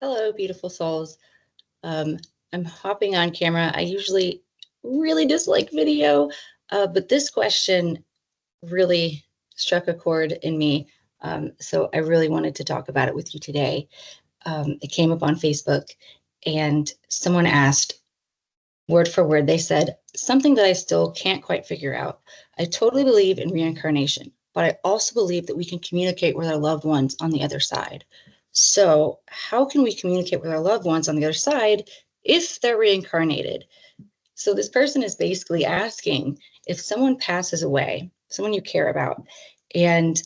Hello, beautiful souls. Um, I'm hopping on camera. I usually really dislike video, but this question really struck a chord in me. So I really wanted to talk about it with you today. It came up on Facebook, and someone asked, word for word, they said, something that I still can't quite figure out. I totally believe in reincarnation, but I also believe that we can communicate with our loved ones on the other side. So, how can we communicate with our loved ones on the other side if they're reincarnated? So, this person is basically asking if someone passes away, someone you care about, and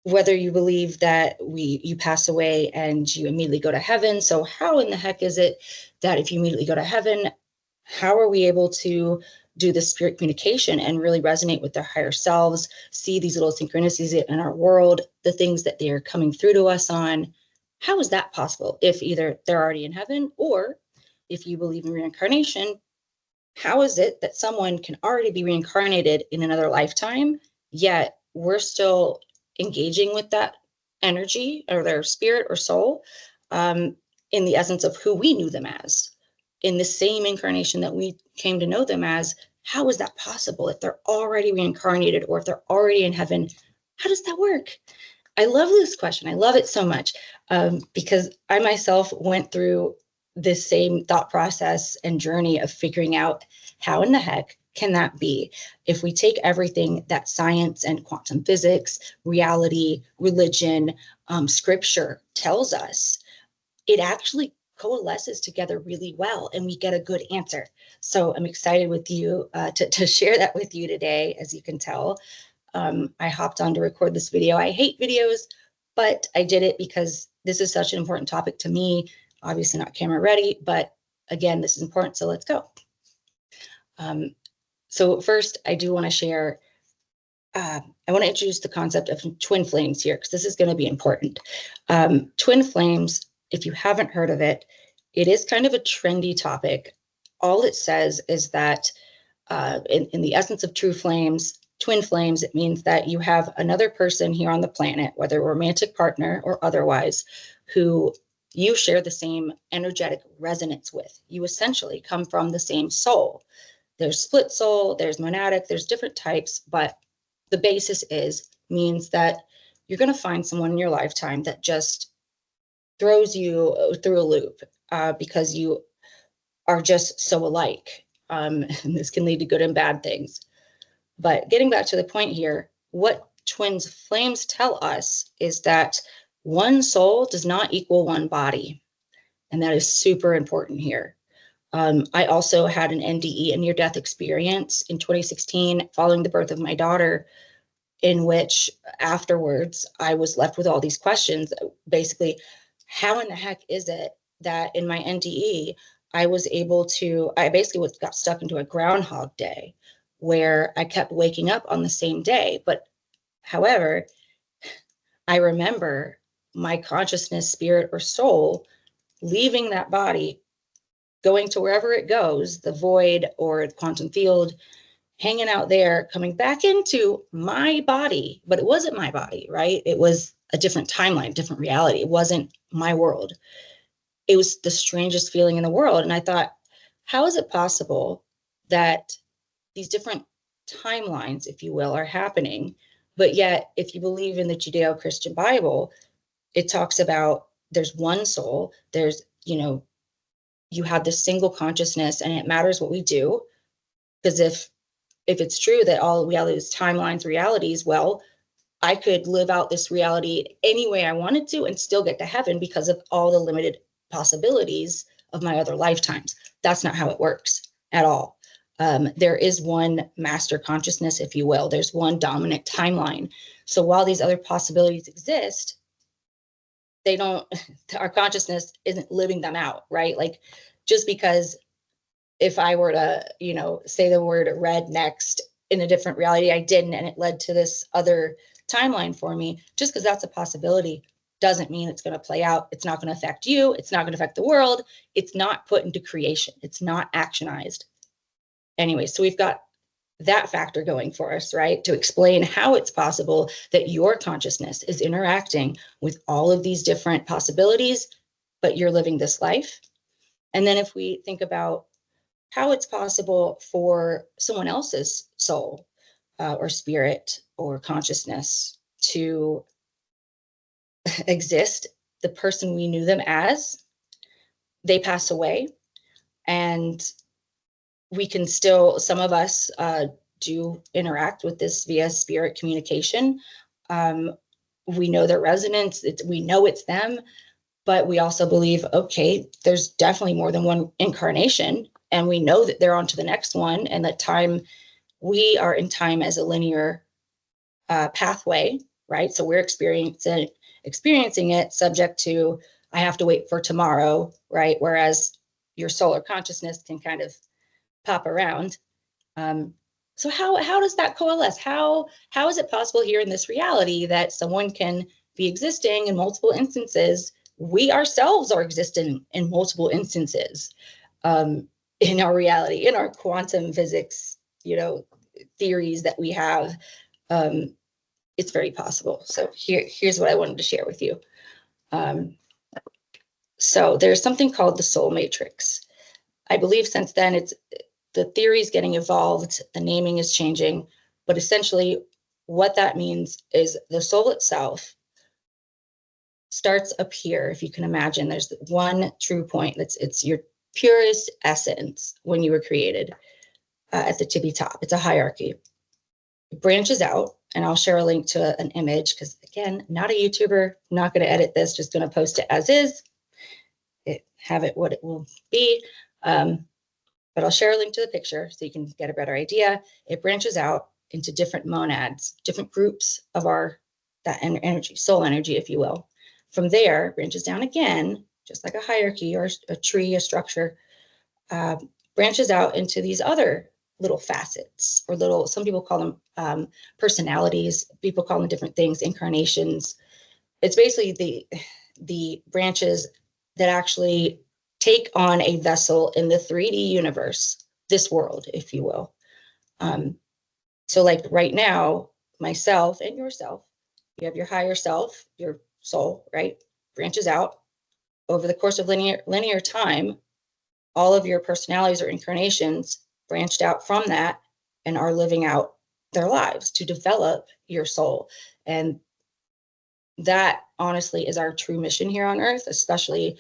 whether you believe that you pass away and you immediately go to heaven. So, how in the heck is it that if you immediately go to heaven, how are we able to do the spirit communication and really resonate with their higher selves, see these little synchronicities in our world, the things that they're coming through to us on? How is that possible if either they're already in heaven, or if you believe in reincarnation, how is it that someone can already be reincarnated in another lifetime, yet we're still engaging with that energy or their spirit or soul, um, in the essence of who we knew them as, in the same incarnation that we came to know them as? How is that possible if they're already reincarnated, or if they're already in heaven? How does that work? I love this question. I love it so much, because I myself went through this same thought process and journey of figuring out how in the heck can that be if we take everything that science and quantum physics, reality, religion, scripture tells us, it actually coalesces together really well and we get a good answer. So I'm excited with you to share that with you today. As you can tell, I hopped on to record this video. I hate videos, but I did it because this is such an important topic to me. Obviously not camera ready, but again, this is important, so let's go. So first, I do want to share, I want to introduce the concept of twin flames here, because this is going to be important. Twin flames, if you haven't heard of it, it is kind of a trendy topic. All it says is that in the essence of true flames, twin flames, it means that you have another person here on the planet, whether a romantic partner or otherwise, who you share the same energetic resonance with. You essentially come from the same soul. There's split soul, there's monadic, there's different types, but the basis means that you're going to find someone in your lifetime that just throws you through a loop, because you are just so alike. And this can lead to good and bad things. But getting back to the point here, what twins flames tell us is that one soul does not equal one body. And that is super important here. I also had an NDE, a near-death experience, in 2016 following the birth of my daughter, in which afterwards I was left with all these questions. Basically, how in the heck is it that in my NDE, I basically got stuck into a Groundhog Day where I kept waking up on the same day. But however, I remember my consciousness, spirit, or soul leaving that body, going to wherever it goes, the void or the quantum field, hanging out there, coming back into my body. But it wasn't my body, right? It was a different timeline, different reality. It wasn't my world. It was the strangest feeling in the world. And I thought, how is it possible that these different timelines, if you will, are happening? But yet, if you believe in the Judeo-Christian Bible, it talks about there's one soul, there's, you have this single consciousness, and it matters what we do. Because if it's true that all reality is timelines, realities, well, I could live out this reality any way I wanted to and still get to heaven because of all the limited possibilities of my other lifetimes. That's not how it works at all. There is one master consciousness, if you will. There's one dominant timeline. So while these other possibilities exist, they don't, our consciousness isn't living them out, right? Like, just because if I were to, say the word red next in a different reality, I didn't, and it led to this other timeline for me, just because that's a possibility doesn't mean it's going to play out. It's not going to affect you. It's not going to affect the world. It's not put into creation. It's not actionized. Anyway, so we've got that factor going for us, right? To explain how it's possible that your consciousness is interacting with all of these different possibilities but you're living this life. And then if we think about how it's possible for someone else's soul or spirit or consciousness to exist, the person we knew them as, they pass away, and we can still, some of us do interact with this via spirit communication. We know their resonance, we know it's them, but we also believe, okay, there's definitely more than one incarnation, and we know that they're on to the next one, and that time, we are in time as a linear pathway, right? So we're experiencing it subject to, I have to wait for tomorrow, right? Whereas your solar consciousness can kind of pop around. So how does that coalesce? How is it possible here in this reality that someone can be existing in multiple instances? We ourselves are existing in multiple instances in our reality, in our quantum physics, theories that we have. It's very possible. So here's what I wanted to share with you. So there's something called the soul matrix. I believe since then the theory is getting evolved, the naming is changing, but essentially what that means is the soul itself starts up here. If you can imagine, there's one true point. It's your purest essence when you were created at the tippy top. It's a hierarchy. It branches out, and I'll share a link to an image because, again, not a YouTuber, not going to edit this, just going to post it as is, have it what it will be. But I'll share a link to the picture so you can get a better idea. It branches out into different monads, different groups of that energy, soul energy, if you will. From there, it branches down again, just like a hierarchy or a tree, a structure, branches out into these other little facets, or little, some people call them personalities, people call them different things, incarnations. It's basically the branches that actually take on a vessel in the 3D universe, this world, if you will. So like right now, myself and yourself, you have your higher self, your soul, right? Branches out over the course of linear time. All of your personalities or incarnations branched out from that and are living out their lives to develop your soul. And that honestly is our true mission here on earth, especially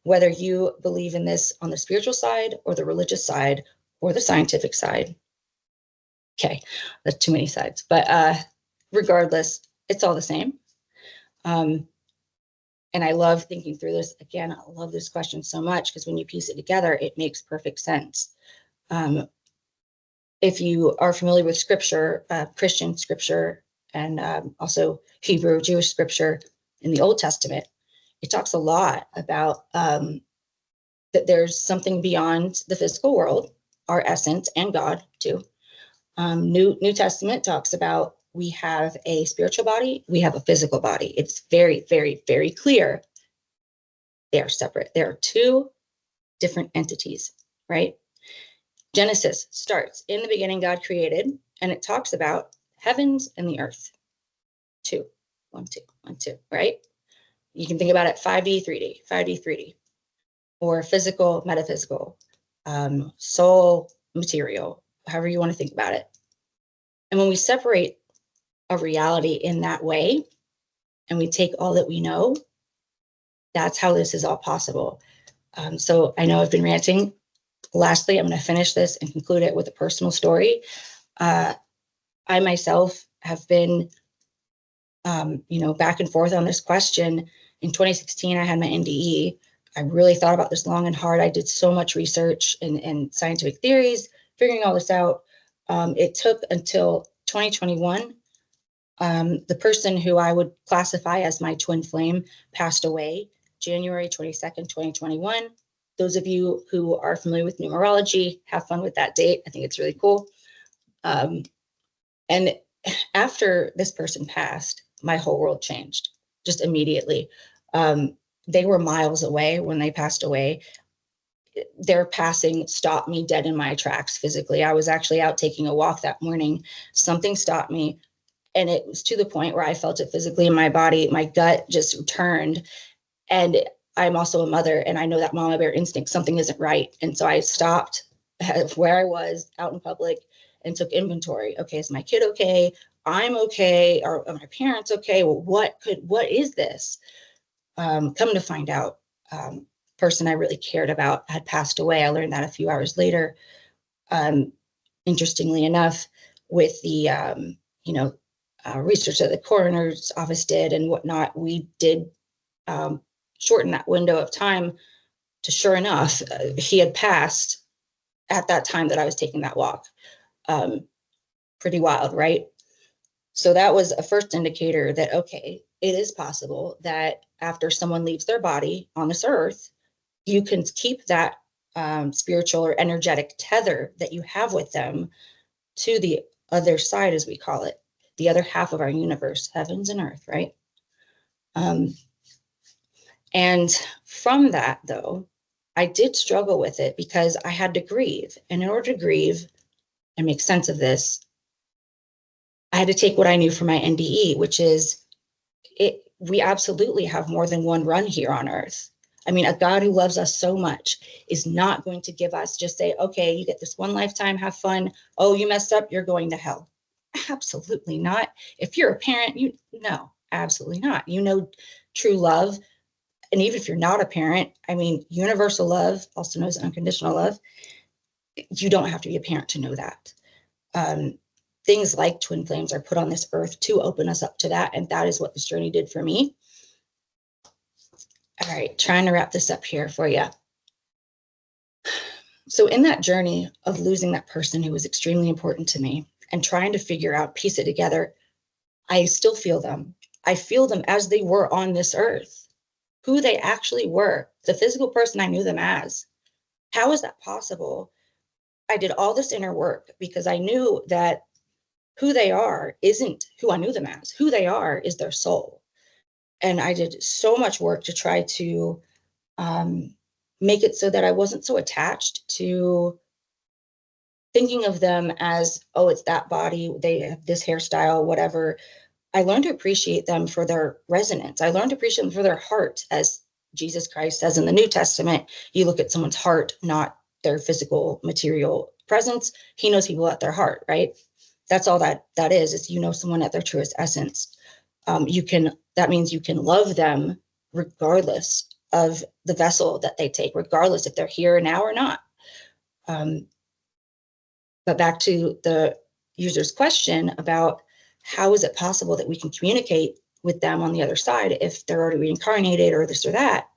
whether you believe in this on the spiritual side or the religious side or the scientific side. Okay, that's too many sides, but regardless, it's all the same. And I love thinking through this. Again, I love this question so much because when you piece it together, it makes perfect sense. If you are familiar with scripture, Christian scripture, and also Hebrew, Jewish scripture in the Old Testament, it talks a lot about that there's something beyond the physical world, our essence, and God too. New Testament talks about we have a spiritual body, we have a physical body. It's very, very, very clear they are separate. There are two different entities, right? Genesis starts, in the beginning, God created, and it talks about heavens and the earth. 2, 1, 2, 1, 2, right? You can think about it 5D, 3D, 5D, 3D, or physical, metaphysical, soul, material, however you want to think about it. And when we separate a reality in that way, and we take all that we know, that's how this is all possible. So I know I've been ranting. Lastly, I'm going to finish this and conclude it with a personal story. I myself have been, back and forth on this question. In 2016, I had my NDE. I really thought about this long and hard. I did so much research and scientific theories, figuring all this out. It took until 2021. The person who I would classify as my twin flame passed away January 22nd, 2021. Those of you who are familiar with numerology, have fun with that date. I think it's really cool. And after this person passed, my whole world changed just immediately. They were miles away when they passed away. Their passing stopped me dead in my tracks physically. I was actually out taking a walk that morning. Something stopped me. And it was to the point where I felt it physically in my body. My gut just turned. And I'm also a mother, and I know that mama bear instinct, something isn't right. And so I stopped where I was out in public and took inventory. Okay, is my kid okay? I'm okay. Are my parents okay? Well, what is this? Come to find out, person I really cared about had passed away. I learned that a few hours later. Interestingly enough, with the research that the coroner's office did and whatnot, we did shorten that window of time to, sure enough, he had passed at that time that I was taking that walk. Pretty wild, right? So that was a first indicator that, okay, it is possible that after someone leaves their body on this earth, you can keep that spiritual or energetic tether that you have with them to the other side, as we call it, the other half of our universe, heavens and earth, right? And from that, though, I did struggle with it because I had to grieve. And in order to grieve and make sense of this, I had to take what I knew from my NDE, which is we absolutely have more than one run here on earth. I mean, a God who loves us so much is not going to give us, just say, okay, you get this one lifetime, have fun. Oh, you messed up, you're going to hell. Absolutely not. If you're a parent, no, absolutely not. You know, true love. And even if you're not a parent, I mean, universal love, also known as unconditional love, you don't have to be a parent to know that. Things like twin flames are put on this earth to open us up to that. And that is what this journey did for me. All right, trying to wrap this up here for you. So in that journey of losing that person who was extremely important to me and trying to figure out, piece it together, I still feel them. I feel them as they were on this earth, who they actually were, the physical person I knew them as. How is that possible? I did all this inner work because I knew that who they are isn't who I knew them as. Who they are is their soul. And I did so much work to try to make it so that I wasn't so attached to thinking of them as, oh, it's that body, they have this hairstyle, whatever. I learned to appreciate them for their resonance. I learned to appreciate them for their heart, as Jesus Christ says in the New Testament. You look at someone's heart, not their physical material presence. He knows people at their heart, right? That's all that is you know someone at their truest essence. That means you can love them regardless of the vessel that they take, regardless if they're here now or not. But back to the user's question about how is it possible that we can communicate with them on the other side if they're already reincarnated or this or that?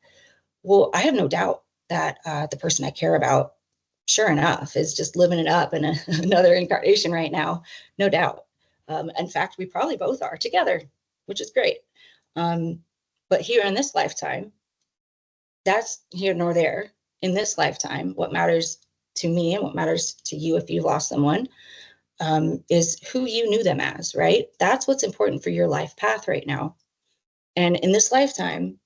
Well, I have no doubt that the person I care about, sure enough, is just living it up in another incarnation right now, no doubt. In fact, we probably both are together, which is great. But here in this lifetime, that's here nor there. In this lifetime, what matters to me and what matters to you if you've lost someone is who you knew them as, right? That's what's important for your life path right now. And in this lifetime,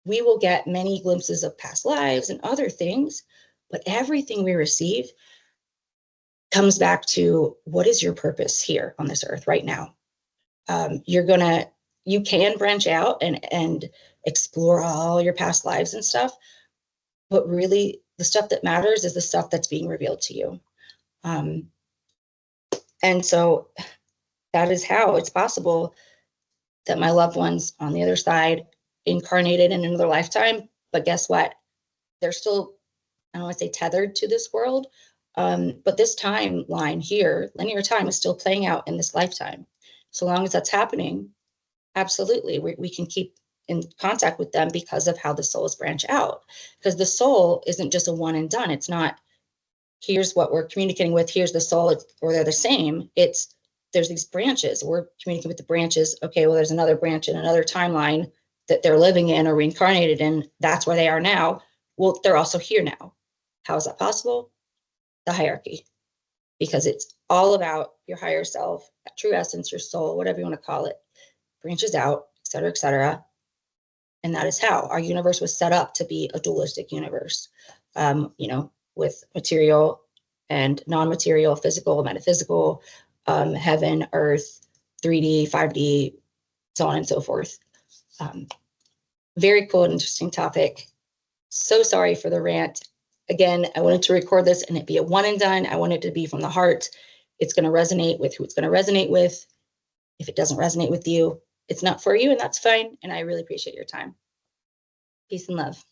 we will get many glimpses of past lives and other things, but everything we receive comes back to what is your purpose here on this earth right now? You can branch out and explore all your past lives and stuff, but really the stuff that matters is the stuff that's being revealed to you. And so that is how it's possible that my loved ones on the other side incarnated in another lifetime. But guess what? They're still, I don't want to say tethered to this world, but this timeline here, linear time, is still playing out in this lifetime. So long as that's happening, absolutely, we can keep in contact with them because of how the souls branch out. Because the soul isn't just a one and done. It's not, here's what we're communicating with, here's the soul, or they're the same. It's, there's these branches. We're communicating with the branches. Okay, well, there's another branch in another timeline that they're living in or reincarnated in. That's where they are now. Well, they're also here now. How is that possible? The hierarchy. Because it's all about your higher self, true essence, your soul, whatever you want to call it, branches out, et cetera, et cetera. And that is how our universe was set up to be a dualistic universe, with material and non-material, physical, metaphysical, heaven, earth, 3D, 5D, so on and so forth. Very cool and interesting topic. So sorry for the rant. Again, I wanted to record this and it be a one and done. I want it to be from the heart. It's going to resonate with who it's going to resonate with. If it doesn't resonate with you, it's not for you, and that's fine. And I really appreciate your time. Peace and love.